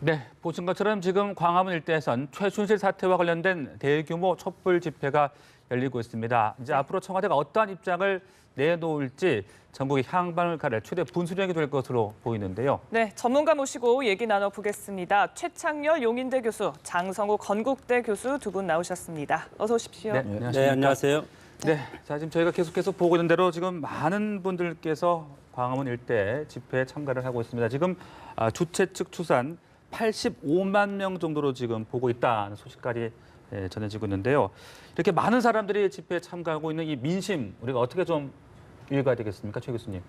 네, 보신 것처럼 지금 광화문 일대에선 최순실 사태와 관련된 대규모 촛불 집회가 열리고 있습니다. 이제 앞으로 청와대가 어떠한 입장을 내놓을지 전국의 향방을 가를 최대 분수령이 될 것으로 보이는데요. 네, 전문가 모시고 얘기 나눠보겠습니다. 최창렬 용인대 교수, 장성우 건국대 교수 두 분 나오셨습니다. 어서 오십시오. 네, 네, 안녕하세요. 네, 자 지금 저희가 계속해서 보고 있는 대로 지금 많은 분들께서 광화문 일대 집회에 참가를 하고 있습니다. 지금 주최 측 추산 85만 명 정도로 지금 보고 있다는 소식까지 전해지고 있는데요. 이렇게 많은 사람들이 집회에 참가하고 있는 이 민심 우리가 어떻게 좀 읽어야 되겠습니까, 최 교수님?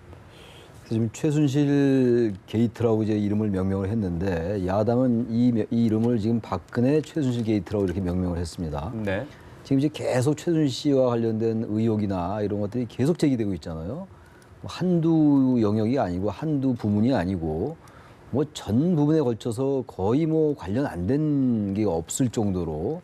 지금 최순실 게이트라고 이제 이름을 명명을 했는데 야당은 이 이름을 지금 박근혜 최순실 게이트라고 이렇게 명명을 했습니다. 네. 지금 이제 계속 최순실 씨와 관련된 의혹이나 이런 것들이 계속 제기되고 있잖아요. 한두 영역이 아니고 한두 부문이 아니고 뭐 전 부분에 걸쳐서 거의 뭐 관련 안 된 게 없을 정도로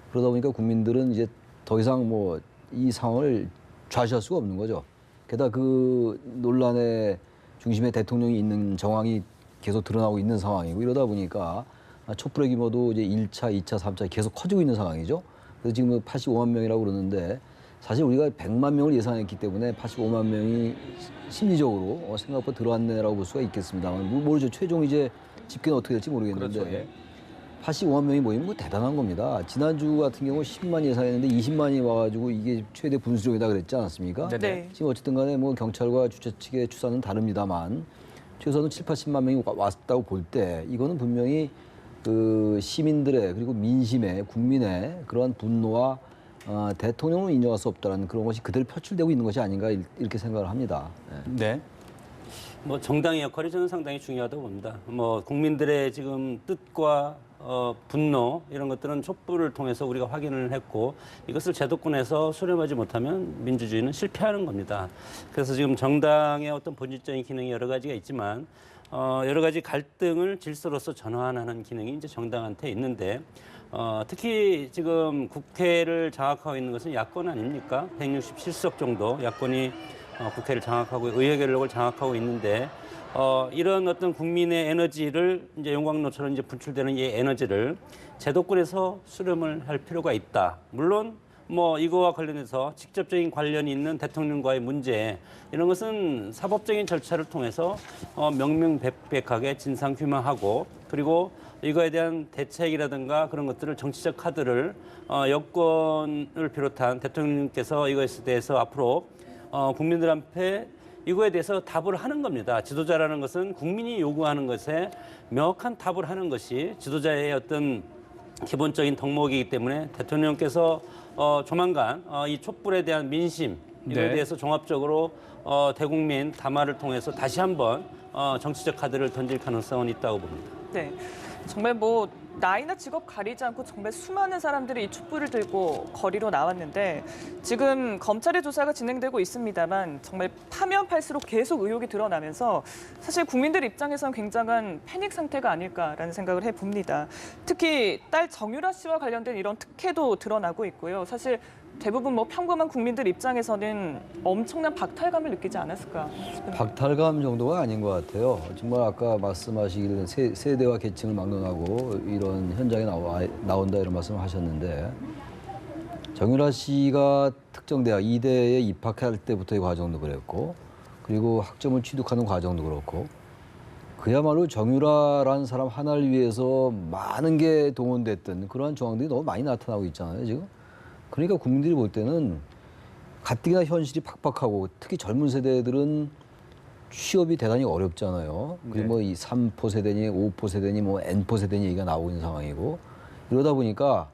그러다 보니까 국민들은 이제 더 이상 뭐 이 상황을 좌시할 수가 없는 거죠. 게다가 그 논란의 중심에 대통령이 있는 정황이 계속 드러나고 있는 상황이고 이러다 보니까 촛불의 규모도 이제 1차, 2차, 3차 계속 커지고 있는 상황이죠. 그래서 지금 85만 명이라고 그러는데 사실 우리가 100만 명을 예상했기 때문에 85만 명이 심리적으로 생각보다 들어왔네라고 볼 수가 있겠습니다만 모르죠. 최종 이제 집계는 어떻게 될지 모르겠는데 그렇죠. 예. 85만 명이 모이면 뭐 대단한 겁니다. 지난주 같은 경우 10만 예상했는데 20만이 와가지고 이게 최대 분수령이다 그랬지 않았습니까? 네. 지금 어쨌든 간에 뭐 경찰과 주최 측의 추산은 다릅니다만 최소한 7, 80만 명이 왔다고 볼 때 이거는 분명히 그 시민들의 그리고 민심의 국민의 그러한 분노와 대통령은 인정할 수 없다는 그런 것이 그대로 표출되고 있는 것이 아닌가 이렇게 생각을 합니다. 네. 뭐 정당의 역할이 저는 상당히 중요하다고 봅니다. 뭐 국민들의 지금 뜻과 분노 이런 것들은 촛불을 통해서 우리가 확인을 했고 이것을 제도권에서 수렴하지 못하면 민주주의는 실패하는 겁니다. 그래서 지금 정당의 어떤 본질적인 기능이 여러 가지가 있지만 여러 가지 갈등을 질서로서 전환하는 기능이 이제 정당한테 있는데 특히 지금 국회를 장악하고 있는 것은 야권 아닙니까? 167석 정도 야권이 국회를 장악하고 의회 권력을 장악하고 있는데 이런 어떤 국민의 에너지를 이제 용광로처럼 이제 분출되는 이 에너지를 제도권에서 수렴을 할 필요가 있다. 물론 뭐 이거와 관련해서 직접적인 관련이 있는 대통령과의 문제 이런 것은 사법적인 절차를 통해서 명명백백하게 진상 규명하고 그리고 이거에 대한 대책이라든가 그런 것들을 정치적 카드를 여권을 비롯한 대통령님께서 이거에 대해서 앞으로 국민들 앞에 이거에 대해서 답을 하는 겁니다. 지도자라는 것은 국민이 요구하는 것에 명확한 답을 하는 것이 지도자의 어떤 기본적인 덕목이기 때문에 대통령께서 조만간 이 촛불에 대한 민심 이거에 네. 대해서 종합적으로 대국민 담화를 통해서 다시 한번 정치적 카드를 던질 가능성은 있다고 봅니다. 네. 정말 뭐 나이나 직업 가리지 않고 정말 수많은 사람들이 이 촛불을 들고 거리로 나왔는데 지금 검찰의 조사가 진행되고 있습니다만 정말 파면 팔수록 계속 의혹이 드러나면서 사실 국민들 입장에선 굉장한 패닉 상태가 아닐까라는 생각을 해봅니다. 특히 딸 정유라 씨와 관련된 이런 특혜도 드러나고 있고요. 사실 대부분 뭐 평범한 국민들 입장에서는 엄청난 박탈감을 느끼지 않았을까 싶습니다. 박탈감 정도가 아닌 것 같아요. 정말 아까 말씀하시기를 세대와 계층을 막론하고 이런 현장에 나온다 이런 말씀을 하셨는데 정유라 씨가 특정 대학 이대에 입학할 때부터의 과정도 그랬고 그리고 학점을 취득하는 과정도 그렇고 그야말로 정유라라는 사람 하나를 위해서 많은 게 동원됐던 그러한 조항들이 너무 많이 나타나고 있잖아요, 지금. 그러니까 국민들이 볼 때는 가뜩이나 현실이 팍팍하고 특히 젊은 세대들은 취업이 대단히 어렵잖아요. 그리고 뭐 이 3포 세대니 5포 세대니 뭐 N포 세대니 얘기가 나오고 있는 상황이고 이러다 보니까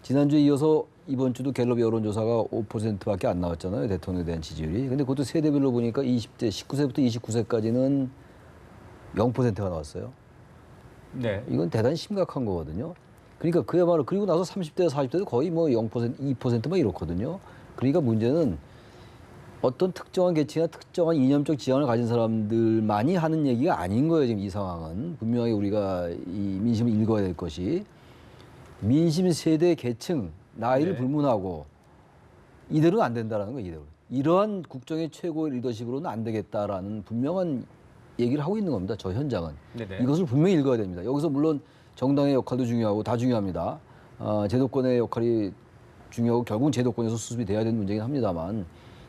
지난주에 이어서 이번 주도 갤럽 여론조사가 5%밖에 안 나왔잖아요. 대통령에 대한 지지율이. 근데 그것도 세대별로 보니까 20대, 19세부터 29세까지는 0%가 나왔어요. 네. 이건 대단히 심각한 거거든요. 그러니까 그야말로 그리고 나서 30대, 40대도 거의 뭐 0%, 2%막 이렇거든요. 그러니까 문제는 어떤 특정한 계층이나 특정한 이념적 지향을 가진 사람들만이 하는 얘기가 아닌 거예요. 지금 이 상황은. 분명히 우리가 이 민심을 읽어야 될 것이 민심 세대 계층, 나이를 네. 불문하고 이대로는 안 된다라는 거예요. 이러한 국정의 최고 리더십으로는 안 되겠다라는 분명한 얘기를 하고 있는 겁니다. 저 현장은. 네네. 이것을 분명히 읽어야 됩니다. 여기서 물론 정당의 역할도 중요하고 다 중요합니다. 제도권의 역할이 중요하고 결국은 제도권에서 수습이 돼야 되는 문제긴 합니다만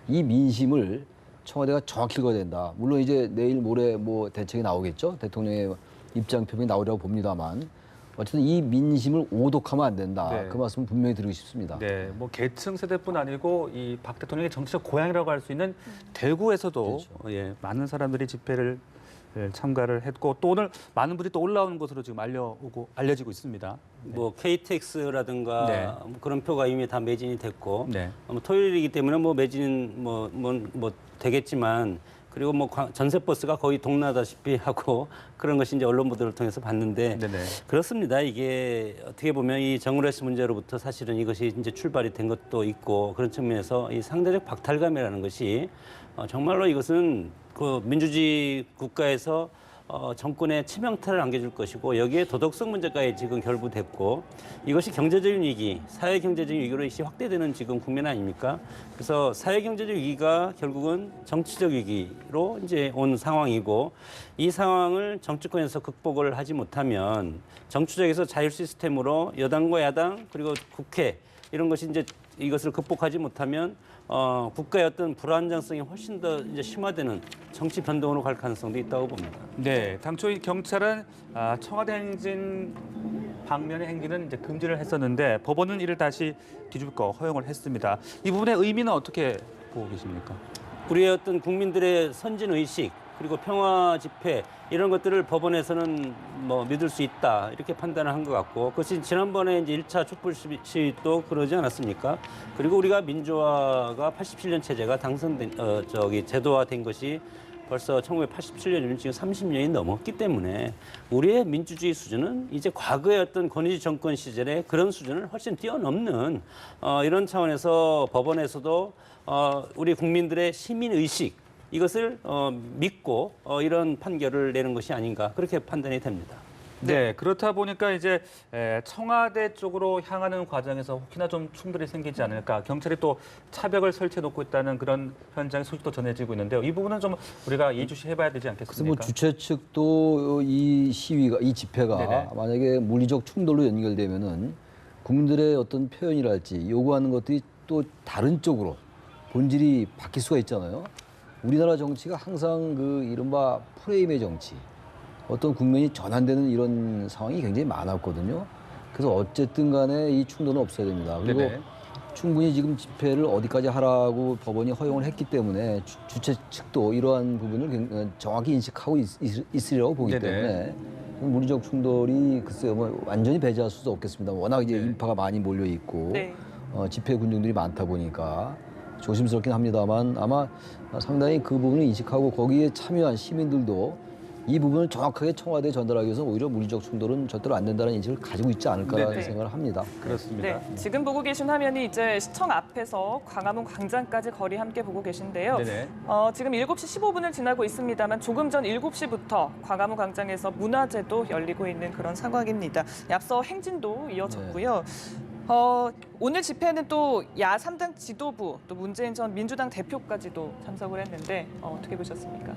이 민심을 청와대가 정확히 읽어야 된다. 물론 이제 내일 모레 뭐 대책이 나오겠죠. 대통령의 입장 표명이 나오리라고 봅니다만 어쨌든 이 민심을 오독하면 안 된다. 네. 그 말씀을 분명히 드리고 싶습니다. 네, 뭐 계층 세대뿐 아니고 이 박 대통령의 정치적 고향이라고 할 수 있는 대구에서도 그렇죠. 예, 많은 사람들이 집회를 참가를 했고 또 오늘 많은 분들이 또 올라오는 것으로 지금 알려지고 있습니다. 뭐 KTX라든가 네. 뭐 그런 표가 이미 다 매진이 됐고 네. 뭐 토요일이기 때문에 뭐 매진 뭐 되겠지만 그리고 뭐 전세 버스가 거의 동나다시피 하고 그런 것이 이제 언론 보도를 통해서 봤는데 네네. 그렇습니다. 이게 어떻게 보면 이 정유라 씨 문제로부터 사실은 이것이 이제 출발이 된 것도 있고 그런 측면에서 이 상대적 박탈감이라는 것이 정말로 이것은 그 민주주의 국가에서 정권의 치명타를 안겨줄 것이고 여기에 도덕성 문제까지 지금 결부됐고 이것이 경제적인 위기, 사회 경제적인 위기로 이것이 확대되는 지금 국면 아닙니까? 그래서 사회 경제적 위기가 결국은 정치적 위기로 이제 온 상황이고 이 상황을 정치권에서 극복을 하지 못하면 정치적에서 자율 시스템으로 여당과 야당 그리고 국회 이런 것이 이제 이것을 극복하지 못하면 국가의 어떤 불안정성이 훨씬 더 이제 심화되는 정치 변동으로 갈 가능성도 있다고 봅니다. 네, 당초 이 경찰은 청와대 행진 방면의 행진은 이제 금지를 했었는데 법원은 이를 다시 뒤집고 허용을 했습니다. 이 부분의 의미는 어떻게 보고 계십니까? 우리의 어떤 국민들의 선진 의식 그리고 평화 집회 이런 것들을 법원에서는 뭐 믿을 수 있다 이렇게 판단을 한 것 같고 그것이 지난번에 이제 1차 촛불 시위도 그러지 않았습니까? 그리고 우리가 민주화가 87년 체제가 제도화된 것이 벌써 1987년이면 지금 30년이 넘었기 때문에 우리의 민주주의 수준은 이제 과거의 어떤 권위주의 정권 시절의 그런 수준을 훨씬 뛰어넘는 이런 차원에서 법원에서도 우리 국민들의 시민 의식 이것을 믿고 이런 판결을 내는 것이 아닌가 그렇게 판단이 됩니다. 네, 그렇다 보니까 이제 청와대 쪽으로 향하는 과정에서 혹시나 좀 충돌이 생기지 않을까. 경찰이 또 차벽을 설치해 놓고 있다는 그런 현장의 소식도 전해지고 있는데요. 이 부분은 좀 우리가 예의주시해봐야 되지 그래서 않겠습니까? 뭐 주최 측도 이 시위가 이 집회가 네네. 만약에 물리적 충돌로 연결되면은 국민들의 어떤 표현이랄지 요구하는 것들이 또 다른 쪽으로 본질이 바뀔 수가 있잖아요. 우리나라 정치가 항상 그 이른바 프레임의 정치, 어떤 국면이 전환되는 이런 상황이 굉장히 많았거든요. 그래서 어쨌든 간에 이 충돌은 없어야 됩니다. 그리고 네네. 충분히 지금 집회를 어디까지 하라고 법원이 허용을 했기 때문에 주최 측도 이러한 부분을 정확히 인식하고 있으리라고 보기 네네. 때문에 물리적 충돌이 글쎄요 뭐 완전히 배제할 수도 없겠습니다. 워낙 이제 네. 인파가 많이 몰려 있고 네. 집회 군중들이 많다 보니까 조심스럽긴 합니다만 아마 상당히 그 부분을 인식하고 거기에 참여한 시민들도 이 부분을 정확하게 청와대에 전달하기 위해서 오히려 물리적 충돌은 절대로 안 된다는 인식을 가지고 있지 않을까라는 네네. 생각을 합니다. 그렇습니다. 네, 지금 보고 계신 화면이 이제 시청 앞에서 광화문 광장까지 거리 함께 보고 계신데요. 네네. 지금 7시 15분을 지나고 있습니다.만 조금 전 7시부터 광화문 광장에서 문화제도 열리고 있는 그런 상황입니다. 앞서 행진도 이어졌고요. 오늘 집회는 또 야 3당 지도부, 또 문재인 전 민주당 대표까지도 참석을 했는데 어떻게 보셨습니까?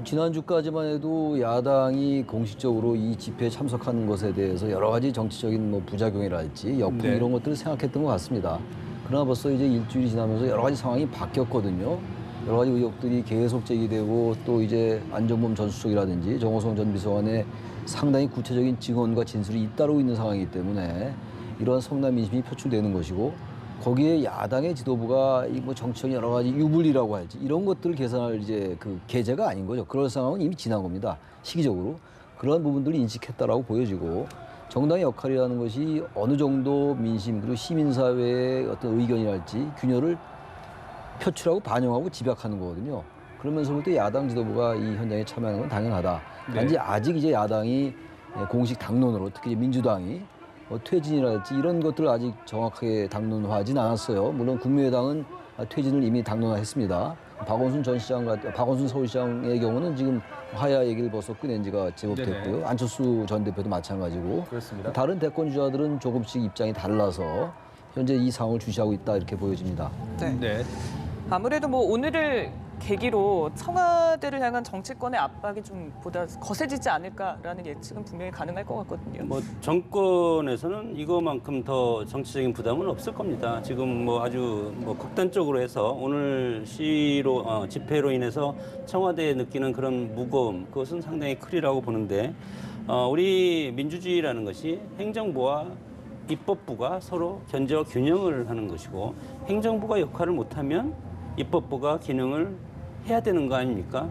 지난주까지만 해도 야당이 공식적으로 이 집회에 참석하는 것에 대해서 여러 가지 정치적인 뭐 부작용이랄지 역풍 네. 이런 것들을 생각했던 것 같습니다. 그러나 벌써 이제 일주일이 지나면서 여러 가지 상황이 바뀌었거든요. 여러 가지 의혹들이 계속 제기되고 또 이제 안정범 전 수석이라든지 정호성 전 비서관의 상당히 구체적인 증언과 진술이 잇따르고 있는 상황이기 때문에 이러한 성남 민심이 표출되는 것이고 거기에 야당의 지도부가 이 뭐 정치적인 여러 가지 유불리라고 할지 이런 것들을 계산할 이제 그 계제가 아닌 거죠. 그런 상황은 이미 지난 겁니다. 시기적으로 그러한 부분들을 인식했다라고 보여지고 정당의 역할이라는 것이 어느 정도 민심 그리고 시민사회의 어떤 의견이랄지 균열을 표출하고 반영하고 집약하는 거거든요. 그러면서부터 야당 지도부가 이 현장에 참여하는 건 당연하다. 단지 네. 아직 이제 야당이 공식 당론으로 특히 이제 민주당이 퇴진이랄지 이런 것들을 아직 정확하게 당론화하진 않았어요. 물론 국민의당은 퇴진을 이미 당론화했습니다. 박원순 서울시장의 경우는 지금 하야 얘기를 벌써 꺼낸 지가 제법 네네. 됐고요. 안철수 전 대표도 마찬가지고 그렇습니다. 다른 대권 주자들은 조금씩 입장이 달라서 현재 이 상황을 주시하고 있다 이렇게 보여집니다. 네. 네. 아무래도 뭐 오늘을 계기로 청와대를 향한 정치권의 압박이 좀 보다 거세지지 않을까라는 예측은 분명히 가능할 것 같거든요. 뭐 정권에서는 이거만큼 더 정치적인 부담은 없을 겁니다. 지금 뭐 아주 뭐 극단적으로 해서 오늘 시위로 집회로 인해서 청와대에 느끼는 그런 무거움 그것은 상당히 크리라고 보는데 우리 민주주의라는 것이 행정부와 입법부가 서로 견제와 균형을 하는 것이고 행정부가 역할을 못하면 입법부가 기능을 해야 되는 거 아닙니까?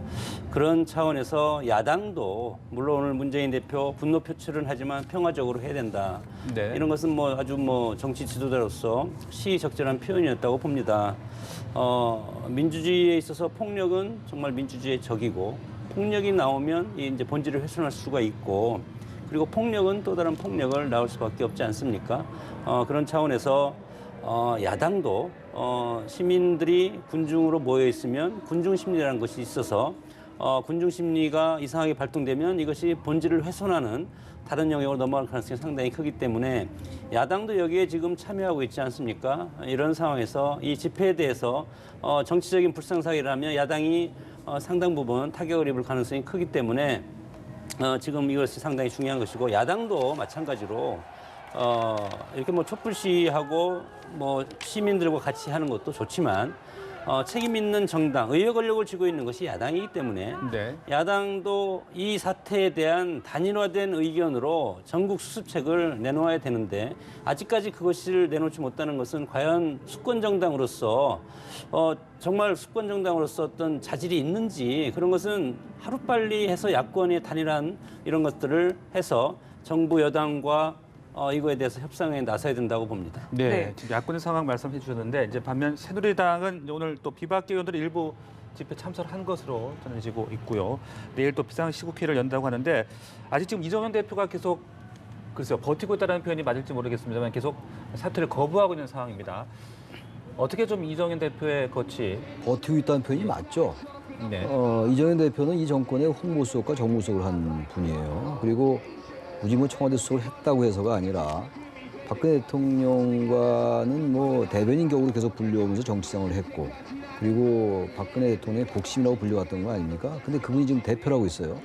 그런 차원에서 야당도 물론 오늘 문재인 대표 분노 표출은 하지만 평화적으로 해야 된다. 네. 이런 것은 뭐 아주 뭐 정치 지도자로서 시적절한 표현이었다고 봅니다. 민주주의에 있어서 폭력은 정말 민주주의의 적이고 폭력이 나오면 이제 본질을 훼손할 수가 있고 그리고 폭력은 또 다른 폭력을 낳을 수밖에 없지 않습니까? 그런 차원에서 야당도 시민들이 군중으로 모여 있으면 군중 심리라는 것이 있어서 군중 심리가 이상하게 발동되면 이것이 본질을 훼손하는 다른 영역으로 넘어갈 가능성이 상당히 크기 때문에 야당도 여기에 지금 참여하고 있지 않습니까? 이런 상황에서 이 집회에 대해서 정치적인 불상사의라면 야당이 상당 부분 타격을 입을 가능성이 크기 때문에 지금 이것이 상당히 중요한 것이고 야당도 마찬가지로 이렇게 뭐 촛불 시위하고 뭐 시민들과 같이 하는 것도 좋지만 책임 있는 정당, 의회 권력을 쥐고 있는 것이 야당이기 때문에 네. 야당도 이 사태에 대한 단일화된 의견으로 전국 수습책을 내놓아야 되는데 아직까지 그것을 내놓지 못하는 것은 과연 수권 정당으로서 정말 수권 정당으로서 어떤 자질이 있는지 그런 것은 하루빨리 해서 야권의 단일한 이런 것들을 해서 정부 여당과 이거에 대해서 협상에 나서야 된다고 봅니다. 네, 네. 지금 야권의 상황 말씀해 주셨는데 이제 반면 새누리당은 오늘 또 비박계 의원들이 일부 집회 참석을 한 것으로 전해지고 있고요. 내일 또 비상시국회를 연다고 하는데 아직 지금 이정현 대표가 계속 글쎄요 버티고 있다는 표현이 맞을지 모르겠습니다만 계속 사퇴를 거부하고 있는 상황입니다. 어떻게 좀 이정현 대표의 거치? 버티고 있다는 표현이 맞죠. 네. 이정현 대표는 이 정권의 홍보수석과 정무수석을 한 분이에요. 그리고 굳이 뭐 청와대 수석을 했다고 해서가 아니라 박근혜 대통령과는 뭐 대변인 격으로 계속 불려오면서 정치생활을 했고 그리고 박근혜 대통령의 복심이라고 불려왔던 거 아닙니까? 근데 그분이 지금 대표라고 있어요.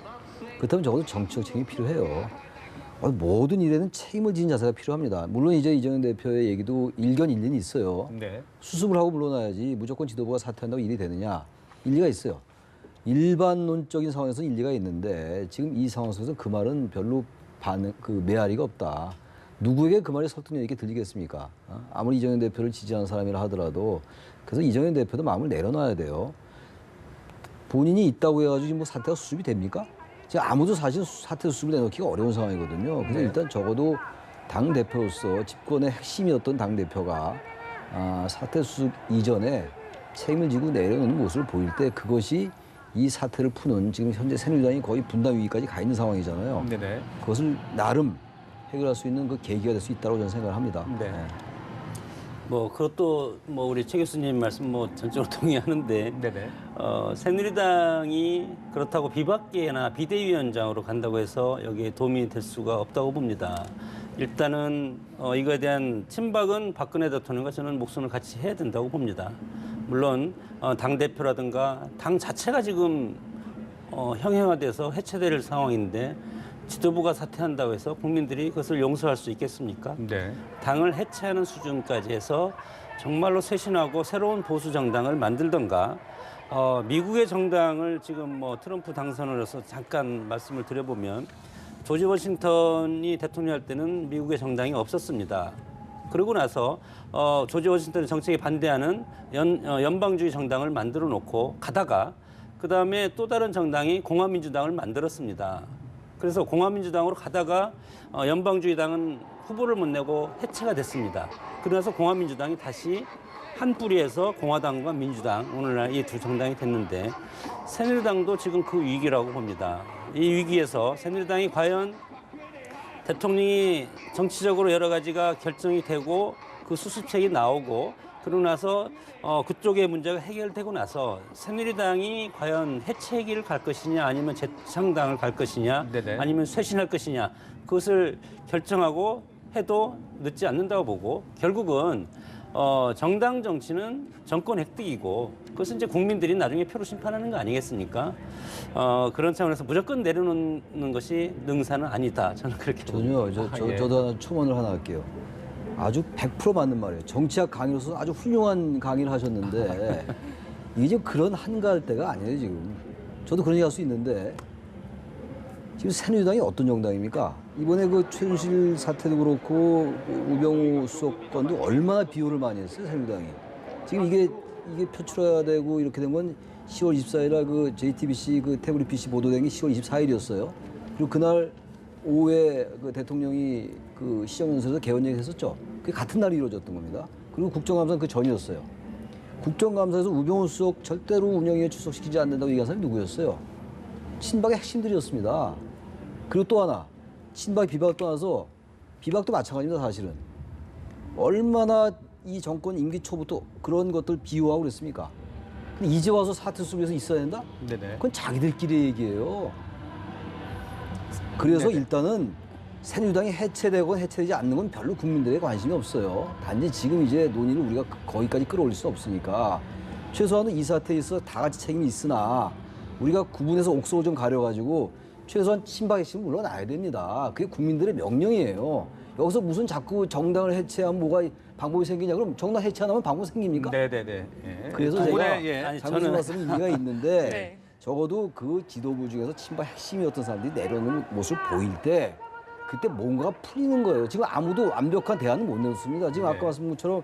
그렇다면 적어도 정치적 책임이 필요해요. 모든 일에는 책임을 지는 자세가 필요합니다. 물론 이제 이정현 대표의 얘기도 일견일리는 있어요. 네. 수습을 하고 물러나야지 무조건 지도부가 사퇴한다고 일이 되느냐. 일리가 있어요. 일반론적인 상황에서 일리가 있는데 지금 이 상황 속에서 그 말은 별로 메아리가 없다. 누구에게 그 말이 설득력 있게 들리겠습니까? 아무리 이정현 대표를 지지하는 사람이라 하더라도 그래서 이정현 대표도 마음을 내려놔야 돼요. 본인이 있다고 해가지고 지금 뭐 사태가 수습이 됩니까? 지금 아무도 사실 사태 수습을 내놓기가 어려운 상황이거든요. 그래서 일단 적어도 당 대표로서 집권의 핵심이었던 당 대표가 사태 수습 이전에 책임을 지고 내려놓는 모습을 보일 때 그것이 이 사태를 푸는 지금 현재 새누리당이 거의 분단 위기까지 가 있는 상황이잖아요. 네네. 그것을 나름 해결할 수 있는 그 계기가 될 수 있다고 저는 생각을 합니다. 네. 뭐 그것도 뭐 우리 최 교수님 말씀 뭐 전적으로 동의하는데 네네. 새누리당이 그렇다고 비박계나 비대위원장으로 간다고 해서 여기에 도움이 될 수가 없다고 봅니다. 일단은 이거에 대한 친박은 박근혜 대통령과 저는 목숨을 같이 해야 된다고 봅니다. 물론 당 대표라든가 당 자체가 지금 형해화돼서 해체될 상황인데 지도부가 사퇴한다고 해서 국민들이 그것을 용서할 수 있겠습니까? 네. 당을 해체하는 수준까지 해서 정말로 쇄신하고 새로운 보수 정당을 만들던가 미국의 정당을 지금 뭐 트럼프 당선을 해서 잠깐 말씀을 드려보면 조지 워싱턴이 대통령 할 때는 미국의 정당이 없었습니다. 그러고 나서 조지 워싱턴의 정책에 반대하는 연방주의 정당을 만들어 놓고 가다가 그다음에 또 다른 정당이 공화민주당을 만들었습니다. 그래서 공화민주당으로 가다가 연방주의당은 후보를 못 내고 해체가 됐습니다. 그러면서 공화민주당이 다시 한 뿌리에서 공화당과 민주당 오늘날 이 두 정당이 됐는데 새누리당도 지금 그 위기라고 봅니다. 이 위기에서 새누리당이 과연 대통령이 정치적으로 여러 가지가 결정이 되고 그 수습책이 나오고 그러고 나서 그쪽의 문제가 해결되고 나서 새누리당이 과연 해체기를 갈 것이냐 아니면 재창당을 갈 것이냐 네네. 아니면 쇄신할 것이냐 그것을 결정하고 해도 늦지 않는다고 보고 결국은 정당 정치는 정권 획득이고 그것은 이제 국민들이 나중에 표로 심판하는 거 아니겠습니까? 그런 차원에서 무조건 내려놓는 것이 능사는 아니다. 저는 그렇게 봅니다. 전혀 예. 저도 하나 첨언을 하나 할게요. 아주 100% 맞는 말이에요. 정치학 강의로서 아주 훌륭한 강의를 하셨는데 이게 지금 그런 한가할 때가 아니에요 지금. 저도 그런 얘기 할 수 있는데 지금 새누리당이 어떤 정당입니까? 이번에 그 최순실 사태도 그렇고 우병우 수석 건도 얼마나 비호를 많이 했어요 새누리당이. 지금 이게 표출해야 되고 이렇게 된 건 10월 24일날 그 JTBC 그 태블릿 PC 보도된 게 10월 24일이었어요. 그리고 그날 오후에 그 대통령이 그 시정연설에서 개헌 얘기했었죠. 그게 같은 날이 이루어졌던 겁니다. 그리고 국정감사는 그 전이었어요. 국정감사에서 우병우 수석 절대로 운영위에 출석시키지 않는다고 얘기한 사람이 누구였어요? 친박의 핵심들이었습니다. 그리고 또 하나, 친박 비박 떠나서 비박도 마찬가지입니다, 사실은. 얼마나 이 정권 임기 초부터 그런 것들 비호하고 그랬습니까? 근데 이제 와서 사태 속에서 있어야 된다? 네네. 그건 자기들끼리 얘기예요. 그래서 네네. 일단은 새누리당이 해체되건 해체되지 않는 건 별로 국민들의 관심이 없어요. 단지 지금 이제 논의를 우리가 거기까지 끌어올릴 수 없으니까 최소한은 이 사태에 있어 다 같이 책임이 있으나 우리가 구분해서 옥석을 좀 가려가지고 최소한 친박의 핵심은 물러나야 됩니다. 그게 국민들의 명령이에요. 여기서 무슨 자꾸 정당을 해체하면 뭐가 방법이 생기냐? 그럼 정당 해체 안 하면 방법 생깁니까? 네네네. 예. 그래서 두 제가 분의, 예. 아니, 잘못을 저는- 말씀은 의미가 있는데 네. 적어도 그 지도부 중에서 친박 핵심이었던 사람들이 내려오는 모습을 보일 때 그때 뭔가가 풀리는 거예요. 지금 아무도 완벽한 대안은 못 내놓습니다. 지금 네. 아까 말씀드린 것처럼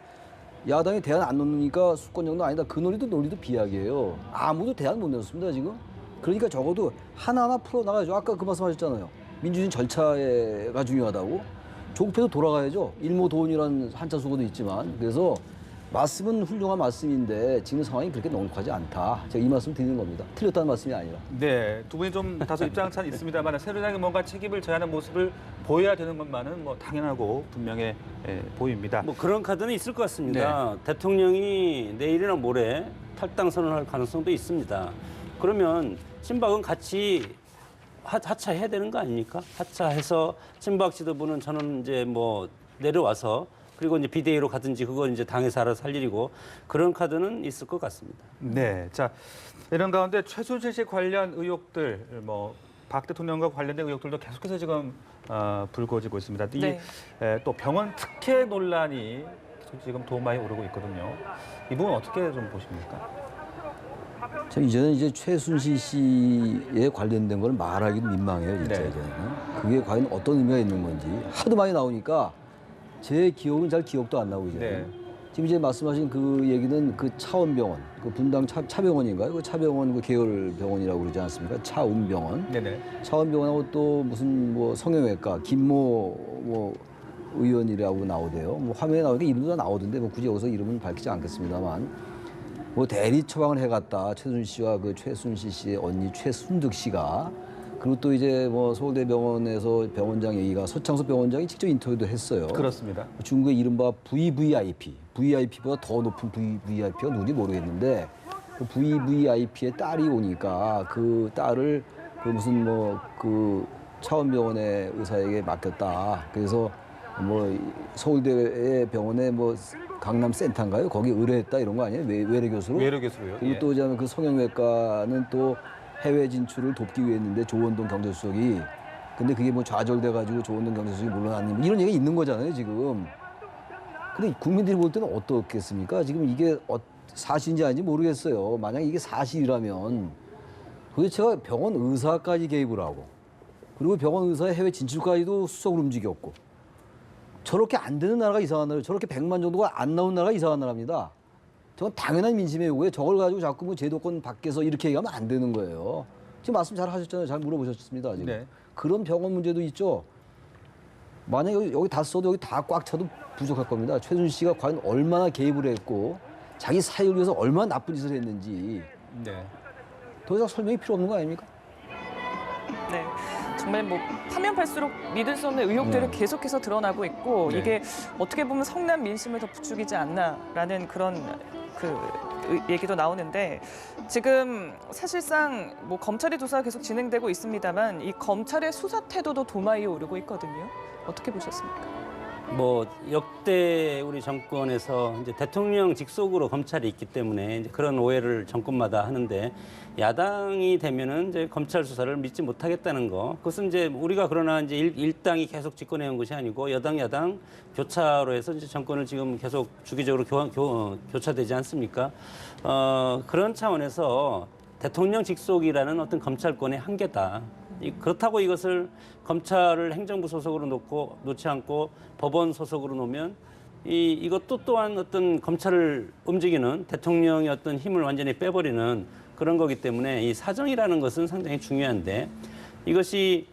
야당이 대안 안 놓으니까 수권 정도 아니다. 그 논리도 비약이에요. 아무도 대안 못 내놓습니다 지금. 그러니까 적어도 하나하나 풀어나가야죠. 아까 그 말씀하셨잖아요. 민주주의 절차가 중요하다고. 조국회도 돌아가야죠. 일모도원이라는 한자 수고도 있지만. 그래서 말씀은 훌륭한 말씀인데 지금 상황이 그렇게 넉넉하지 않다. 제가 이 말씀 드리는 겁니다. 틀렸다는 말씀이 아니라. 네, 두 분이 좀 다소 입장차는 있습니다만 새누리당이 뭔가 책임을 져야 하는 모습을 보여야 되는 것만은 뭐 당연하고 분명해 보입니다. 뭐 그런 카드는 있을 것 같습니다. 대통령이 내일이나 모레 탈당 선언할 가능성도 있습니다. 그러면 친박은 같이 하차해야 되는 거 아닙니까? 하차해서 친박 지도부는 저는 이제 뭐 내려와서 그리고 이제 비대위로 가든지 그건 이제 당에서 알아서 할 일이고 그런 카드는 있을 것 같습니다. 네, 자 이런 가운데 최순실 씨 관련 의혹들, 뭐 박 대통령과 관련된 의혹들도 계속해서 지금 불거지고 있습니다. 네. 또 병원 특혜 논란이 계속 지금 도마에 오르고 있거든요. 이 부분 어떻게 좀 보십니까? 참 이제는 이제 최순실 씨에 관련된 걸 말하기도 민망해요, 진짜 네. 이제는. 그게 과연 어떤 의미가 있는 건지 하도 많이 나오니까 제 기억은 잘 기억도 안 나고 이제. 네. 지금 이제 말씀하신 그 얘기는 그 차원병원, 그 분당 차병원인가요? 그 차병원 그 계열 병원이라고 그러지 않습니까? 차운병원. 네네. 차원병원하고 또 무슨 뭐 성형외과 김모 뭐 의원이라고 나오대요. 뭐 화면에 나오니까 이름도 다 나오던데 뭐 굳이 여기서 이름은 밝히지 않겠습니다만 뭐 대리 처방을 해갔다. 최순실 씨와 그 최순실 씨의 언니 최순득 씨가. 그리고 또 이제 뭐 서울대병원에서 병원장 얘기가 서창섭 병원장이 직접 인터뷰도 했어요. 그렇습니다. 중국의 이른바 VVIP보다 더 높은 VVIP가 누군지 모르겠는데 그 VVIP의 딸이 오니까 그 딸을 그 무슨 뭐 그 차원병원의 의사에게 맡겼다. 그래서 뭐 서울대 병원의 뭐 강남 센터인가요? 거기 의뢰했다 이런 거 아니에요? 외래 교수로? 외래 교수로요. 그리고 또 이제 그 성형외과는 또 해외 진출을 돕기 위해 했는데 조원동 경제수석이 근데 그게 뭐 좌절돼가지고 조원동 경제수석이 물러났니 이런 얘기가 있는 거잖아요 지금. 근데 국민들이 볼 때는 어떻겠습니까? 지금 이게 사실인지 아닌지 모르겠어요. 만약 이게 사실이라면 도대체가 병원 의사까지 개입을 하고 그리고 병원 의사의 해외 진출까지도 수석을 움직였고 저렇게 안 되는 나라가 이상한 나라예요. 저렇게 100만 정도가 안 나온 나라가 이상한 나라입니다. 저건 당연한 민심의 요구에 저걸 가지고 자꾸 뭐 제도권 밖에서 이렇게 얘기하면 안 되는 거예요. 지금 말씀 잘 하셨잖아요. 잘 물어보셨습니다. 지금. 네. 그런 병원 문제도 있죠. 만약에 여기 다 써도 여기 다 꽉 차도 부족할 겁니다. 최순실 씨가 과연 얼마나 개입을 했고 자기 사익을 위해서 얼마나 나쁜 짓을 했는지 네. 더 이상 설명이 필요 없는 거 아닙니까? 네. 정말 뭐 파면 팔수록 믿을 수 없는 의혹들은 네. 계속해서 드러나고 있고 네. 이게 어떻게 보면 성남 민심을 더 부추기지 않나라는 그런 얘기도 나오는데 지금 사실상 뭐 검찰의 조사가 계속 진행되고 있습니다만 이 검찰의 수사 태도도 도마 위에 오르고 있거든요. 어떻게 보셨습니까? 뭐 역대 우리 정권에서 이제 대통령 직속으로 검찰이 있기 때문에 이제 그런 오해를 정권마다 하는데 야당이 되면은 이제 검찰 수사를 믿지 못하겠다는 거. 그것은 이제 우리가 그러나 이제 일당이 계속 집권해 온 것이 아니고 여당 야당 교차로 해서 이제 정권을 지금 계속 주기적으로 교차되지 않습니까? 그런 차원에서 대통령 직속이라는 어떤 검찰권의 한계다. 그렇다고 이것을 검찰을 행정부 소속으로 놓지 않고 법원 소속으로 놓으면 이것도 또한 어떤 검찰을 움직이는 대통령의 어떤 힘을 완전히 빼버리는 그런 거기 때문에 이 사정이라는 것은 상당히 중요한데 이것이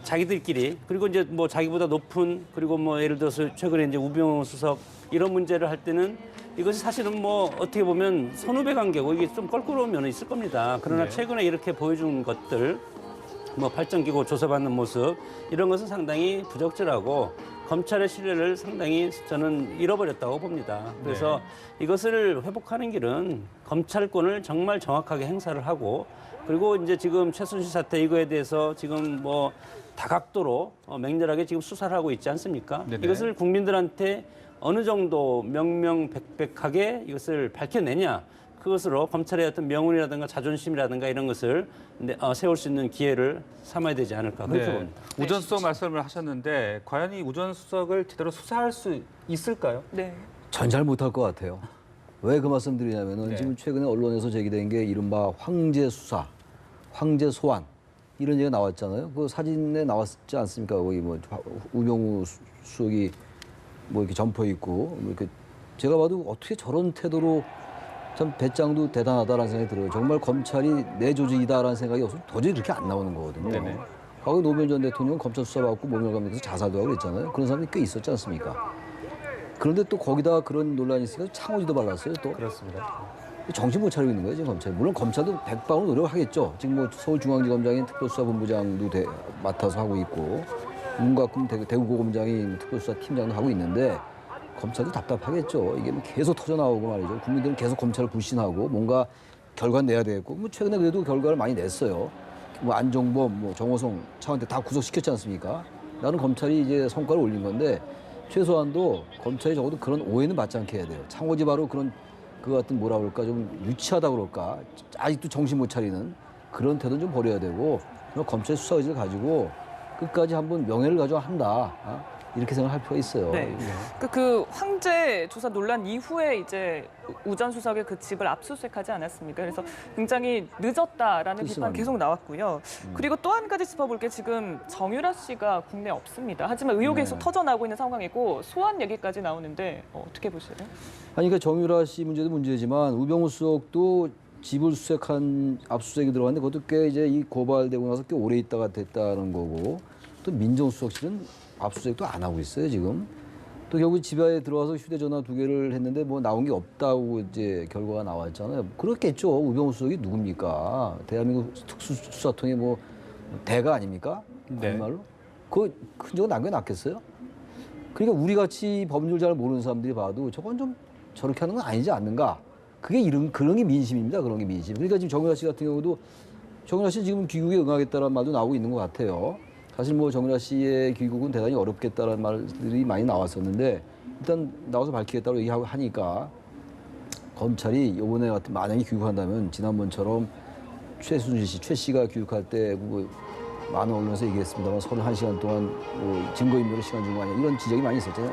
자기들끼리 그리고 이제 뭐 자기보다 높은 그리고 뭐 예를 들어서 최근에 이제 우병우 수석 이런 문제를 할 때는 이것이 사실은 뭐 어떻게 보면 선후배 관계고 이게 좀 껄끄러운 면은 있을 겁니다. 그러나 네. 최근에 이렇게 보여준 것들 뭐 발전기고 조사받는 모습 이런 것은 상당히 부적절하고 검찰의 신뢰를 상당히 저는 잃어버렸다고 봅니다. 그래서 이것을 회복하는 길은 검찰권을 정말 정확하게 행사를 하고 그리고 이제 지금 최순실 사태 이거에 대해서 지금 뭐 다각도로 맹렬하게 지금 수사를 하고 있지 않습니까? 네네. 이것을 국민들한테 어느 정도 명명백백하게 이것을 밝혀내냐 그것으로 검찰의 어떤 명운이라든가 자존심이라든가 이런 것을 세울 수 있는 기회를 삼아야 되지 않을까 그렇게 봅니다. 우 전 수석 말씀을 하셨는데 과연 이 우 전 수석을 제대로 수사할 수 있을까요? 네. 전 잘 못할 것 같아요. 왜 그 말씀 드리냐면은 네. 지금 최근에 언론에서 제기된 게 이른바 황제 수사, 황제 소환 이런 얘기가 나왔잖아요. 그 사진에 나왔지 않습니까? 거기 뭐 우병우 수석이 뭐 이렇게 점퍼 입고 뭐 이렇게 제가 봐도 어떻게 저런 태도로 참 배짱도 대단하다라는 생각이 들어요. 정말 검찰이 내 조직이다라는 생각이 없으면 도저히 그렇게 안 나오는 거거든요. 네네. 과거 노무현 전 대통령 검찰 수사 받고 모멸감에서 자살도 하고 그랬잖아요. 그런 사람이 꽤 있었지 않습니까? 그런데 또 거기다 그런 논란이 있으니까 창호지도 발랐어요. 또 그렇습니다. 정신 못 차리고 있는 거예요 지금 검찰이. 물론 검찰도 백방으로 노력하겠죠. 지금 뭐 서울중앙지검장이 특별수사본부장도 맡아서 하고 있고 문갑금 대구고검장이 특별수사팀장도 하고 있는데 검찰도 답답하겠죠. 이게 뭐 계속 터져 나오고 말이죠. 국민들은 계속 검찰을 불신하고 뭔가 결과는 내야 되겠고 뭐 최근에 그래도 결과를 많이 냈어요. 뭐 안종범, 뭐 정호성 차관때 다 구속시켰지 않습니까? 나는 검찰이 이제 성과를 올린 건데 최소한도 검찰이 적어도 그런 오해는 받지 않게 해야 돼요. 창호지 바로 그런 그 같은 뭐라 그럴까 좀 유치하다 그럴까 아직도 정신 못 차리는 그런 태도는 좀 버려야 되고 검찰 수사 의지를 가지고 끝까지 한번 명예를 가지고 한다. 이렇게 생각할 필요가 있어요. 네. 그 황제 조사 논란 이후에 이제 우 전 수석의 그 집을 압수수색하지 않았습니까? 그래서 굉장히 늦었다라는 비판 계속 나왔고요. 그리고 또 한 가지 짚어볼 게 지금 정유라 씨가 국내에 없습니다. 하지만 의혹이 계속 터져나오고 있는 상황이고 소환 얘기까지 나오는데 어떻게 보세요? 아니 그러니까 정유라 씨 문제도 문제지만 우병우 수석도 집을 수색한 압수수색이 들어갔는데 그것도 꽤 이제 이 고발되고 나서 꽤 오래 있다가 됐다는 거고 또 민정수석실은 압수수색도 안 하고 있어요 지금. 또 결국 집에 들어와서 휴대전화 2개를 했는데 뭐 나온 게 없다고 이제 결과가 나왔잖아요. 그렇겠죠. 우병우 수석이 누굽니까? 대한민국 특수수사통의 뭐 대가 아닙니까? 네. 말로 그 흔적은 남겨놨겠어요? 그러니까 우리 같이 법률 잘 모르는 사람들이 봐도 저건 좀 저렇게 하는 건 아니지 않는가? 그게 그런 게 민심입니다. 그런 게 민심. 그러니까 지금 정유라 씨 같은 경우도 정유라 씨 지금 귀국에 응하겠다는 말도 나오고 있는 것 같아요. 사실 뭐 정유라 씨의 귀국은 대단히 어렵겠다는 말들이 많이 나왔었는데 일단 나와서 밝히겠다고 얘기하고 하니까 검찰이 이번에 같은 만약에 귀국한다면 지난번처럼 최순실 씨, 최 씨가 귀국할 때 뭐 많은 언론에서 얘기했습니다만 31시간 동안 뭐 증거인멸의 시간 준 거 아니야 이런 지적이 많이 있었잖아요.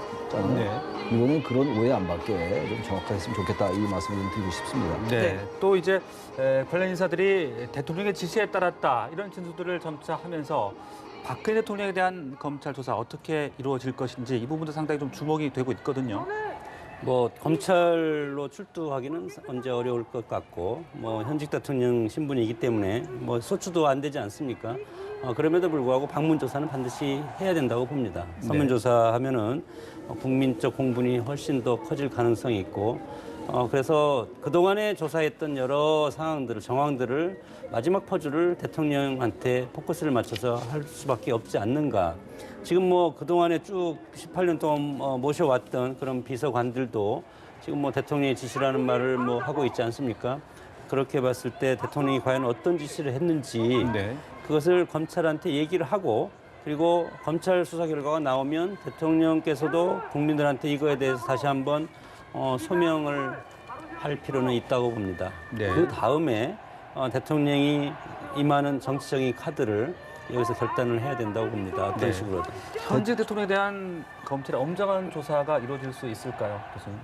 네. 이번엔 그런 오해 안 받게 좀 정확하게 했으면 좋겠다 이 말씀을 좀 드리고 싶습니다. 네. 또 이제 관련 인사들이 대통령의 지시에 따랐다 이런 진술들을 점차 하면서 박근혜 대통령에 대한 검찰 조사 어떻게 이루어질 것인지 이 부분도 상당히 좀 주목이 되고 있거든요. 뭐 검찰로 출두하기는 언제 어려울 것 같고 뭐 현직 대통령 신분이기 때문에 뭐 소추도 안 되지 않습니까? 그럼에도 불구하고 방문 조사는 반드시 해야 된다고 봅니다. 서면 조사하면은 국민적 공분이 훨씬 더 커질 가능성이 있고 그래서 그동안에 조사했던 여러 상황들을 정황들을 마지막 퍼즐을 대통령한테 포커스를 맞춰서 할 수밖에 없지 않는가. 지금 뭐 그동안에 쭉 18년 동안 모셔왔던 그런 비서관들도 지금 뭐 대통령의 지시라는 말을 뭐 하고 있지 않습니까? 그렇게 봤을 때 대통령이 과연 어떤 지시를 했는지 네. 그것을 검찰한테 얘기를 하고 그리고 검찰 수사 결과가 나오면 대통령께서도 국민들한테 이거에 대해서 다시 한번 소명을 할 필요는 있다고 봅니다. 네. 그 다음에 대통령이 임하는 정치적인 카드를 여기서 결단을 해야 된다고 봅니다. 어떤 네. 식으로든. 현직 대통령에 대한 검찰의 엄정한 조사가 이루어질 수 있을까요, 교수님?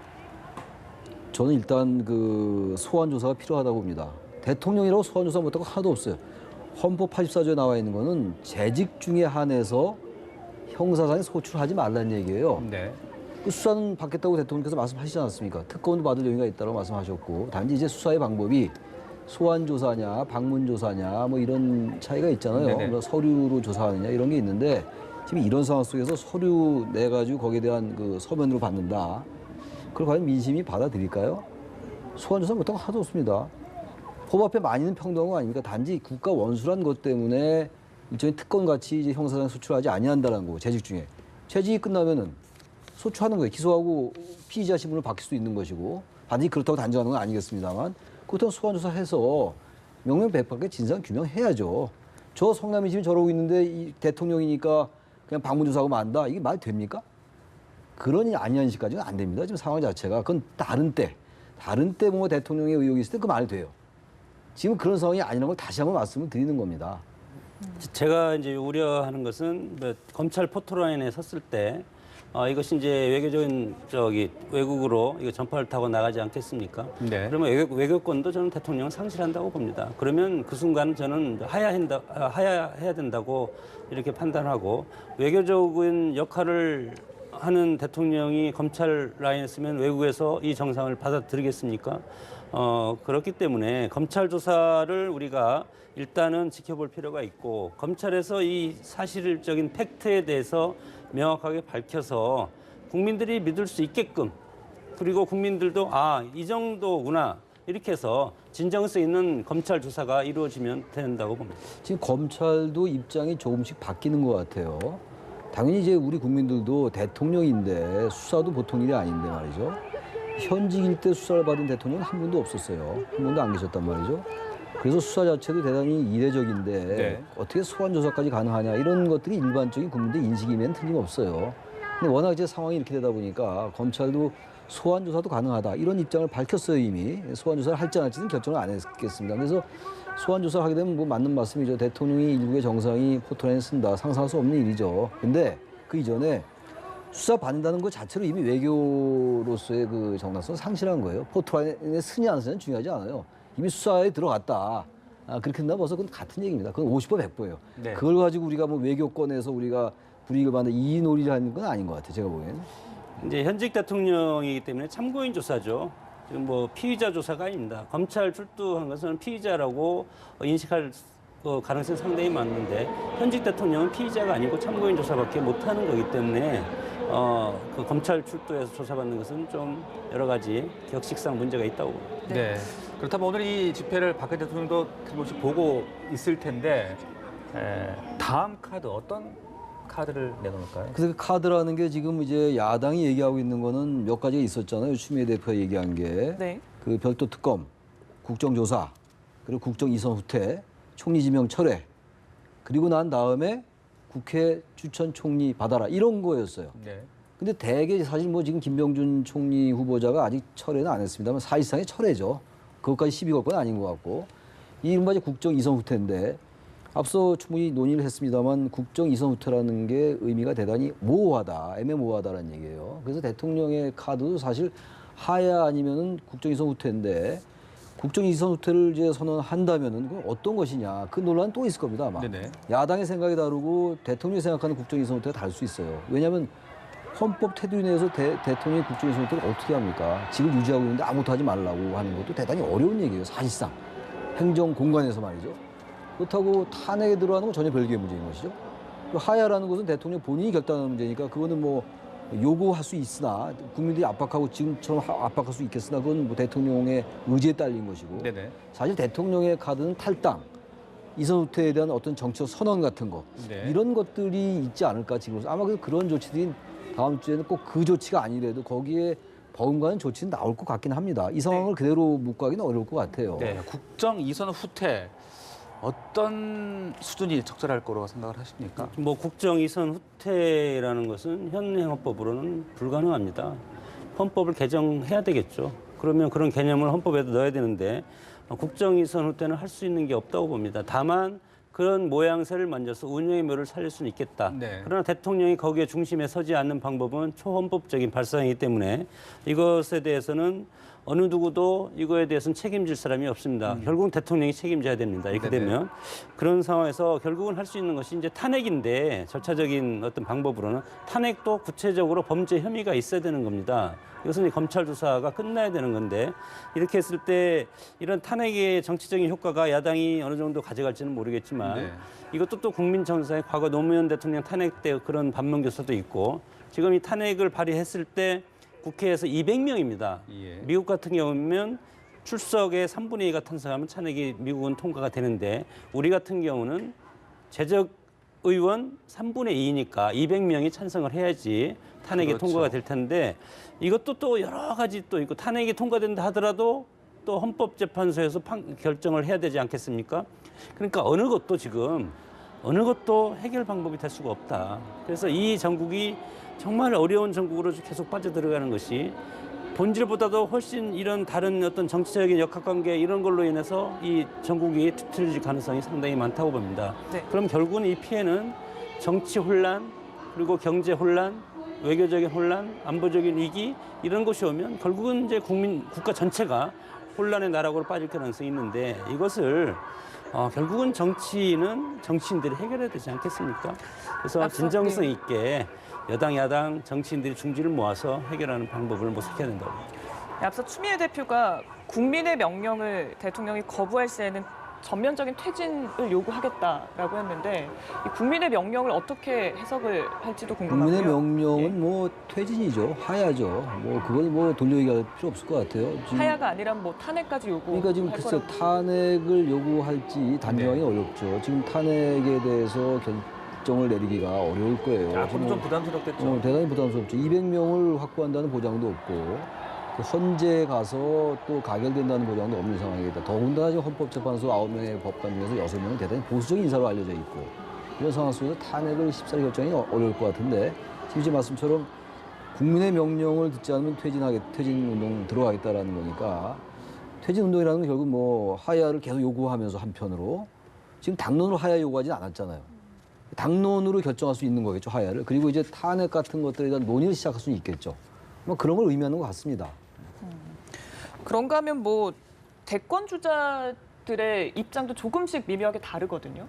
저는 일단 그 소환 조사가 필요하다고 봅니다. 대통령이라고 소환 조사 못하고 하나도 없어요. 헌법 84조에 나와 있는 거는 재직 중에 한해서 형사상에 소출하지 말라는 얘기예요. 네. 그 수사는 받겠다고 대통령께서 말씀하시지 않았습니까? 특검도 받을 여유가 있다고 말씀하셨고, 단지 이제 수사의 방법이 소환 조사냐, 방문 조사냐, 뭐 이런 차이가 있잖아요. 네네. 뭐 서류로 조사하느냐 이런 게 있는데 지금 이런 상황 속에서 서류 내 가지고 거기에 대한 그 서면으로 받는다. 그걸 과연 민심이 받아들일까요? 소환 조사 못하고 하나도 없습니다. 법 앞에 많이는 평등한 거 아닙니까? 단지 국가 원수란 것 때문에 일종의 특권 같이 이제 형사상 소출하지 아니한다는 거고, 재직 중에 재직이 끝나면은 소추하는 거예요. 기소하고 피의자 신분을 바뀔 수도 있는 것이고, 반드시 그렇다고 단정하는 건 아니겠습니다만, 그렇다고 소환 조사해서 명명백백하게 진상 규명해야죠. 저 성남이 지금 저러고 있는데 이 대통령이니까 그냥 방문 조사하고 만다. 이게 말 됩니까? 그러니 아니한 시까지는 안 됩니다. 지금 상황 자체가. 그건 다른 때 뭐 대통령의 의혹이 있을 때 그 말이 돼요. 지금 그런 상황이 아니라는 걸 다시 한번 말씀을 드리는 겁니다. 제가 이제 우려하는 것은 뭐 검찰 포토라인에 섰을 때 이것이 이제 외교적인 외국으로 이거 전파를 타고 나가지 않겠습니까? 네. 그러면 외교권도 저는 대통령은 상실한다고 봅니다. 그러면 그 순간 저는 하야해야 된다고 이렇게 판단하고, 외교적인 역할을 하는 대통령이 검찰 라인에 쓰면 외국에서 이 정상을 받아들이겠습니까? 그렇기 때문에 검찰 조사를 우리가 일단은 지켜볼 필요가 있고, 검찰에서 이 사실적인 팩트에 대해서 명확하게 밝혀서 국민들이 믿을 수 있게끔, 그리고 국민들도 이 정도구나 이렇게 해서 진정성 있는 검찰 조사가 이루어지면 된다고 봅니다. 지금 검찰도 입장이 조금씩 바뀌는 것 같아요. 당연히 이제 우리 국민들도 대통령인데 수사도 보통 일이 아닌데 말이죠. 현직일 때 수사를 받은 대통령은 한 분도 없었어요. 한 분도 안 계셨단 말이죠. 그래서 수사 자체도 대단히 이례적인데 네. 어떻게 소환 조사까지 가능하냐, 이런 것들이 일반적인 국민들 인식이면 틀림없어요. 근데 워낙 이제 상황이 이렇게 되다 보니까 검찰도 소환 조사도 가능하다 이런 입장을 밝혔어요. 이미 소환 조사를 할지 안 할지는 결정을 안 했겠습니다. 그래서 소환 조사를 하게 되면 뭐 맞는 말씀이죠. 대통령이 일국의 정상이 포토라인에 쓴다, 상상할 수 없는 일이죠. 근데 그 이전에 수사 받는다는 것 자체로 이미 외교로서의 그 정당성을 상실한 거예요. 포토라인에 쓰냐 안 쓰냐는 중요하지 않아요. 이미 수사에 들어갔다. 그렇게 된다면 벌써 그건 같은 얘기입니다. 그건 50번 100번예요. 네. 그걸 가지고 우리가 뭐 외교권에서 우리가 불이익을 받는 이 놀이를 하는 건 아닌 것 같아요. 제가 보기에는. 이제 현직 대통령이기 때문에 참고인 조사죠. 지금 뭐 피의자 조사가 아닙니다. 검찰 출두한 것은 피의자라고 인식할 가능성이 상당히 많은데, 현직 대통령은 피의자가 아니고 참고인 조사밖에 못하는 거기 때문에 그 검찰 출두해서 조사받는 것은 좀 여러 가지 격식상 문제가 있다고 봅니다. 네. 그렇다면 오늘 이 집회를 박근혜 대통령도 틀림없이 보고 있을 텐데, 다음 카드 어떤 카드를 내놓을까요? 그래서 그 카드라는 게 지금 이제 야당이 얘기하고 있는 거는 몇 가지가 있었잖아요. 추미애 대표가 얘기한 게. 네. 그 별도 특검, 국정조사, 그리고 국정 이선 후퇴, 총리 지명 철회, 그리고 난 다음에 국회 추천 총리 받아라, 이런 거였어요. 네. 근데 대개 사실 뭐 지금 김병준 총리 후보자가 아직 철회는 안 했습니다만 사실상의 철회죠. 그것까지 시비 걸 건 아닌 것 같고, 이 이른바 이제 국정 이선 후퇴인데, 앞서 충분히 논의를 했습니다만 국정 이선 후퇴라는 게 의미가 대단히 모호하다, 애매모호하다는 얘기예요. 그래서 대통령의 카드도 사실 하야 아니면은 국정 이선 후퇴인데, 국정 이선 후퇴를 이제 선언한다면은 그건 어떤 것이냐, 그 논란은 또 있을 겁니다 아마. 네네. 야당의 생각이 다르고 대통령이 생각하는 국정 이선 후퇴가 다를 수 있어요. 왜냐하면 헌법 테두리 내에서 대통령이 국정 이선 후퇴를 어떻게 합니까? 직을 유지하고 있는데 아무것도 하지 말라고 하는 것도 대단히 어려운 얘기예요. 사실상 행정 공간에서 말이죠. 그렇다고 탄핵에 들어가는 건 전혀 별개의 문제인 것이죠. 하야라는 것은 대통령 본인이 결단하는 문제니까 그거는 뭐 요구할 수 있으나, 국민들이 압박하고 지금처럼 압박할 수 있겠으나 그건 뭐 대통령의 의지에 딸린 것이고, 네네. 사실 대통령의 카드는 탈당, 이선 후퇴에 대한 어떤 정치적 선언 같은 거, 네. 이런 것들이 있지 않을까 지금. 아마 그런 조치들이 다음 주에는 꼭 그 조치가 아니래도 거기에 버금가는 조치는 나올 것 같긴 합니다. 이 상황을 그대로 묵고 하기는 어려울 것 같아요. 네. 국정 이선 후퇴. 어떤 수준이 적절할 거로 생각을 하십니까? 뭐 국정 이선 후퇴라는 것은 현행 헌법으로는 불가능합니다. 헌법을 개정해야 되겠죠. 그러면 그런 개념을 헌법에 넣어야 되는데 국정 이선 후퇴는 할 수 있는 게 없다고 봅니다. 다만 그런 모양새를 만져서 운영의 묘를 살릴 수는 있겠다. 네. 그러나 대통령이 거기에 중심에 서지 않는 방법은 초헌법적인 발상이기 때문에 이것에 대해서는 어느 누구도 이거에 대해서는 책임질 사람이 없습니다. 결국은 대통령이 책임져야 됩니다. 이렇게 네네. 되면 그런 상황에서 결국은 할 수 있는 것이 이제 탄핵인데 절차적인 어떤 방법으로는 탄핵도 구체적으로 범죄 혐의가 있어야 되는 겁니다. 이것은 검찰 조사가 끝나야 되는 건데 이렇게 했을 때 이런 탄핵의 정치적인 효과가 야당이 어느 정도 가져갈지는 모르겠지만 네. 이것도 또 국민청사의 과거 노무현 대통령 탄핵 때 그런 반면교사도 있고 지금 이 탄핵을 발의했을 때 국회에서 200명입니다. 예. 미국 같은 경우면 출석의 3분의 2가 탄성하면 탄핵이 미국은 통과가 되는데 우리 같은 경우는 제적 의원 3분의 2니까 200명이 찬성을 해야지 탄핵이 그렇죠. 통과가 될 텐데 이것도 또 여러 가지 또 있고 탄핵이 통과된다 하더라도 또 헌법재판소에서 결정을 해야 되지 않겠습니까? 그러니까 어느 것도 지금 어느 것도 해결 방법이 될 수가 없다. 그래서 이 전국이 정말 어려운 전국으로 계속 빠져들어가는 것이 본질보다도 훨씬 이런 다른 어떤 정치적인 역학관계 이런 걸로 인해서 이 전국이 뒤틀릴 가능성이 상당히 많다고 봅니다. 네. 그럼 결국은 이 피해는 정치 혼란 그리고 경제 혼란, 외교적인 혼란, 안보적인 위기 이런 것이 오면 결국은 이제 국가 전체가 혼란의 나락으로 빠질 가능성이 있는데 이것을 결국은 정치는 정치인들이 해결해야 되지 않겠습니까? 그래서 진정성 있게 여당, 야당, 정치인들이 중지를 모아서 해결하는 방법을 모색해야 된다고 봅니다. 앞서 추미애 대표가 국민의 명령을 대통령이 거부할 시에는 전면적인 퇴진을 요구하겠다라고 했는데 이 국민의 명령을 어떻게 해석을 할지도 궁금하고요. 국민의 명령은 예. 뭐 퇴진이죠. 하야죠. 뭐 그걸 뭐 돌려 얘기할 필요 없을 것 같아요. 지금 하야가 아니라 뭐 탄핵까지 요구. 그러니까 지금 글쎄 탄핵을 요구할지 단정하기 어렵죠. 지금 탄핵에 대해서 결정을 내리기가 어려울 거예요. 앞으로 지금 좀 부담스럽겠죠. 대단히 부담스럽죠. 200명을 확보한다는 보장도 없고 그 헌재 가서 또 가결된다는 보장도 없는 상황이다. 더군다나 지금 헌법재판소 9명의 법관 중에서 6명은 대단히 보수적인 인사로 알려져 있고 이런 상황 속에서 탄핵을 쉽사리 결정이 어려울 것 같은데 지금 제 말씀처럼 국민의 명령을 듣지 않으면 퇴진 운동 들어가겠다라는 거니까 퇴진 운동이라는 건 결국 뭐 하야를 계속 요구하면서 한편으로 지금 당론으로 하야 요구하진 않았잖아요. 당론으로 결정할 수 있는 거겠죠, 하야를. 그리고 이제 탄핵 같은 것들에 대한 논의를 시작할 수는 있겠죠. 뭐 그런 걸 의미하는 것 같습니다. 그런가 하면 뭐 대권 주자들의 입장도 조금씩 미묘하게 다르거든요.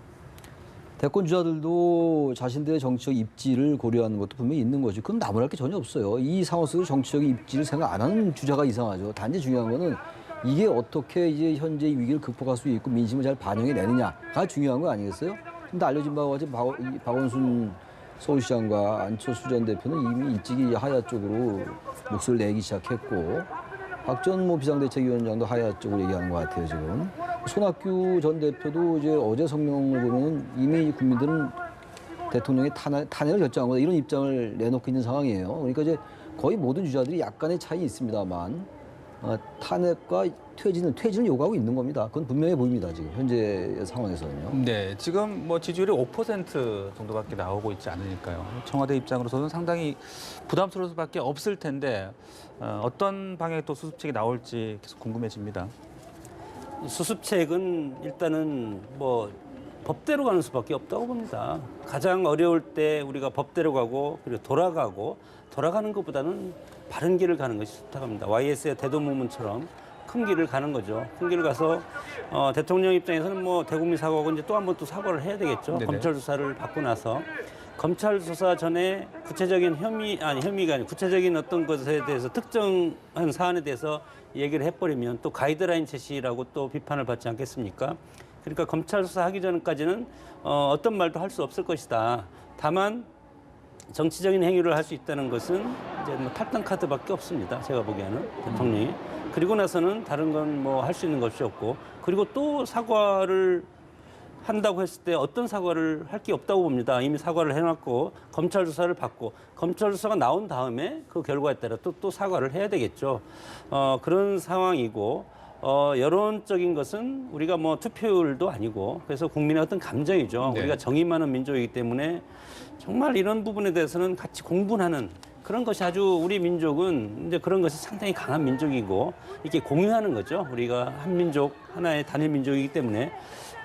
대권 주자들도 자신들의 정치적 입지를 고려하는 것도 분명히 있는 거죠. 그건 나무랄 게 전혀 없어요. 이 상황 속에서 정치적인 입지를 생각 안 하는 주자가 이상하죠. 단지 중요한 거는 이게 어떻게 이제 현재의 위기를 극복할 수 있고 민심을 잘 반영해 내느냐가 중요한 거 아니겠어요? 근데 알려진 바와 같이 박원순 서울시장과 안철수 전 대표는 이미 일찍이 하야 쪽으로 목소리를 내기 시작했고 박전 비상대책위원장도 하야 쪽으로 얘기하는 것 같아요 지금. 손학규 전 대표도 이제 어제 성명을 보면 이미 국민들은 대통령이 탄핵을 결정한 거다 이런 입장을 내놓고 있는 상황이에요. 그러니까 이제 거의 모든 주자들이 약간의 차이 있습니다만 탄핵과 퇴진을 요구하고 있는 겁니다. 그건 분명해 보입니다 지금 현재 상황에서는요. 네, 지금 뭐 지지율이 5% 정도밖에 나오고 있지 않으니까요. 청와대 입장으로서는 상당히 부담스러울 수밖에 없을 텐데 어떤 방향의 또 수습책이 나올지 계속 궁금해집니다. 수습책은 일단은 뭐 법대로 가는 수밖에 없다고 봅니다. 가장 어려울 때 우리가 법대로 가고 그리고 돌아가는 것보다는 바른 길을 가는 것이 좋다고 합니다. YS의 대도무문처럼 큰 길을 가는 거죠. 큰 길을 가서 대통령 입장에서는 뭐 대국민 사과하고 이제 또 한 번 또 사과를 해야 되겠죠. 네네. 검찰 조사를 받고 나서 검찰 조사 전에 구체적인 혐의가 아니고 구체적인 어떤 것에 대해서 특정한 사안에 대해서 얘기를 해버리면 또 가이드라인 제시라고 또 비판을 받지 않겠습니까? 그러니까 검찰 조사하기 전까지는 어떤 말도 할 수 없을 것이다. 다만 정치적인 행위를 할 수 있다는 것은 이제 뭐 탈당 카드밖에 없습니다. 제가 보기에는 대통령이. 그리고 나서는 다른 건 뭐 할 수 있는 것이 없고 그리고 또 사과를 한다고 했을 때 어떤 사과를 할 게 없다고 봅니다. 이미 사과를 해놨고 검찰 조사를 받고 검찰 조사가 나온 다음에 그 결과에 따라 또 사과를 해야 되겠죠. 그런 상황이고 여론적인 것은 우리가 뭐 투표율도 아니고 그래서 국민의 어떤 감정이죠. 네. 우리가 정이 많은 민족이기 때문에 정말 이런 부분에 대해서는 같이 공분하는 그런 것이 아주 우리 민족은 이제 그런 것이 상당히 강한 민족이고 이렇게 공유하는 거죠. 우리가 한 민족, 하나의 단일 민족이기 때문에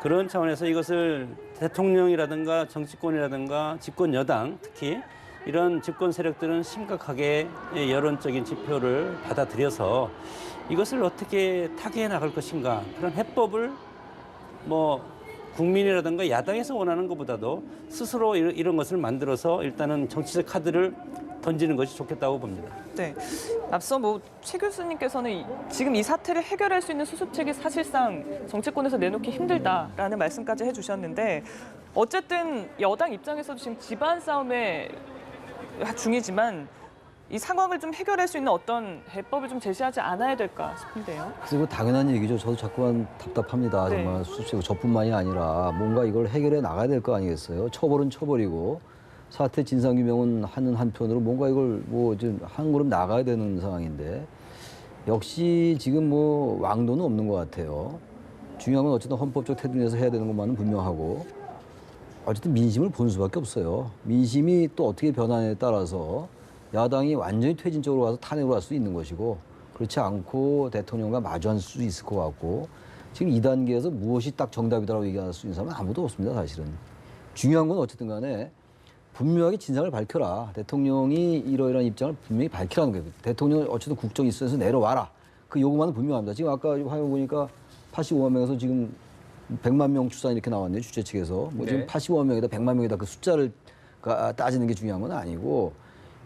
그런 차원에서 이것을 대통령이라든가 정치권이라든가 집권 여당 특히 이런 집권 세력들은 심각하게 여론적인 지표를 받아들여서 이것을 어떻게 타개해 나갈 것인가 그런 해법을 뭐 국민이라든가 야당에서 원하는 것보다도 스스로 이런 것을 만들어서 일단은 정치적 카드를 던지는 것이 좋겠다고 봅니다. 네. 앞서 뭐 최 교수님께서는 지금 이 사태를 해결할 수 있는 수습책이 사실상 정치권에서 내놓기 힘들다라는 말씀까지 해주셨는데 어쨌든 여당 입장에서도 지금 집안 싸움에 중이지만 이 상황을 좀 해결할 수 있는 어떤 해법을 좀 제시하지 않아야 될까 싶은데요. 그리고 당연한 얘기죠. 저도 자꾸만 답답합니다. 네. 정말 수습책 저뿐만이 아니라 뭔가 이걸 해결해 나가야 될 거 아니겠어요. 처벌은 처벌이고 사태 진상규명은 하는 한편으로 뭔가 이걸 뭐 좀 한 걸음 나가야 되는 상황인데 역시 지금 뭐 왕도는 없는 것 같아요. 중요한 건 어쨌든 헌법적 테두리에서 해야 되는 것만은 분명하고 어쨌든 민심을 본 수밖에 없어요. 민심이 또 어떻게 변하냐에 따라서 야당이 완전히 퇴진적으로 가서 탄핵으로 할 수 있는 것이고 그렇지 않고 대통령과 마주할 수 있을 것 같고 지금 2단계에서 무엇이 딱 정답이다라고 얘기할 수 있는 사람은 아무도 없습니다. 사실은. 중요한 건 어쨌든 간에 분명하게 진상을 밝혀라. 대통령이 이러이러한 입장을 분명히 밝히라는 거예요. 대통령은 어쨌든 국정이수에서 내려와라. 그 요구만은 분명합니다. 지금 아까 화면 보니까 85만 명에서 지금 100만 명 추산 이렇게 나왔네요. 주최 측에서. 뭐 지금 네. 85만 명이다 100만 명이다 그 숫자를 따지는 게 중요한 건 아니고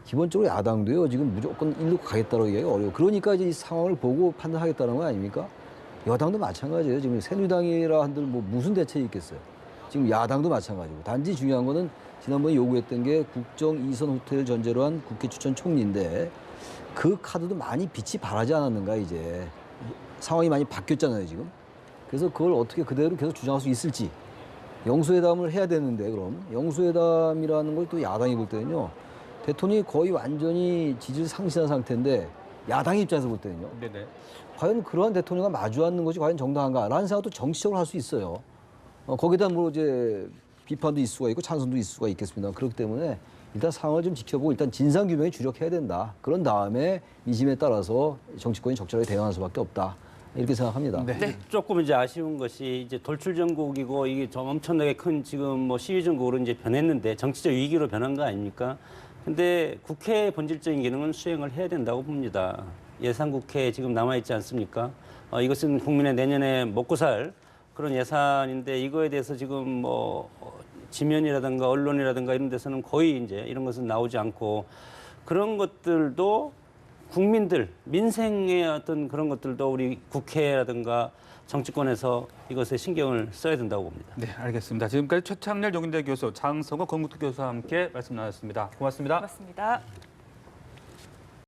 기본적으로 야당도요. 지금 무조건 일로 가겠다고 얘기하기 어려워. 그러니까 이제 이 상황을 보고 판단하겠다는 거 아닙니까? 여당도 마찬가지예요. 지금 새누리당이라 한들 뭐 무슨 대책이 있겠어요. 지금 야당도 마찬가지고. 단지 중요한 거는 지난번에 요구했던 게 국정 이선 호텔 전제로 한 국회 추천 총리인데 그 카드도 많이 빛이 발하지 않았는가 이제. 상황이 많이 바뀌었잖아요 지금. 그래서 그걸 어떻게 그대로 계속 주장할 수 있을지. 영수회담을 해야 되는데 그럼 영수회담이라는 걸 또 야당이 볼 때는요. 대통령이 거의 완전히 지지를 상실한 상태인데 야당 입장에서 볼 때는요. 네네. 과연 그러한 대통령과 마주 앉는 것이 과연 정당한가라는 생각도 정치적으로 할 수 있어요. 거기다 뭐 이제 비판도 있을 수가 있고 찬성도 있을 수가 있겠습니다. 그렇기 때문에 일단 상황을 좀 지켜보고 일단 진상규명에 주력해야 된다. 그런 다음에 민심에 따라서 정치권이 적절하게 대응할 수밖에 없다. 이렇게 생각합니다. 네. 조금 이제 아쉬운 것이 이제 돌출 전국이고 이게 좀 엄청나게 큰 지금 뭐 시위 전국으로 이제 변했는데 정치적 위기로 변한 거 아닙니까? 근데 국회의 본질적인 기능은 수행을 해야 된다고 봅니다. 예산국회 지금 남아있지 않습니까? 이것은 국민의 내년에 먹고 살 그런 예산인데 이거에 대해서 지금 뭐 지면이라든가 언론이라든가 이런 데서는 거의 이제 이런 것은 나오지 않고 그런 것들도 국민들, 민생의 어떤 그런 것들도 우리 국회라든가 정치권에서 이것에 신경을 써야 된다고 봅니다. 네, 알겠습니다. 지금까지 최창렬 용인대 교수, 장성호 건국대 교수와 함께 말씀 나눴습니다. 고맙습니다. 고맙습니다.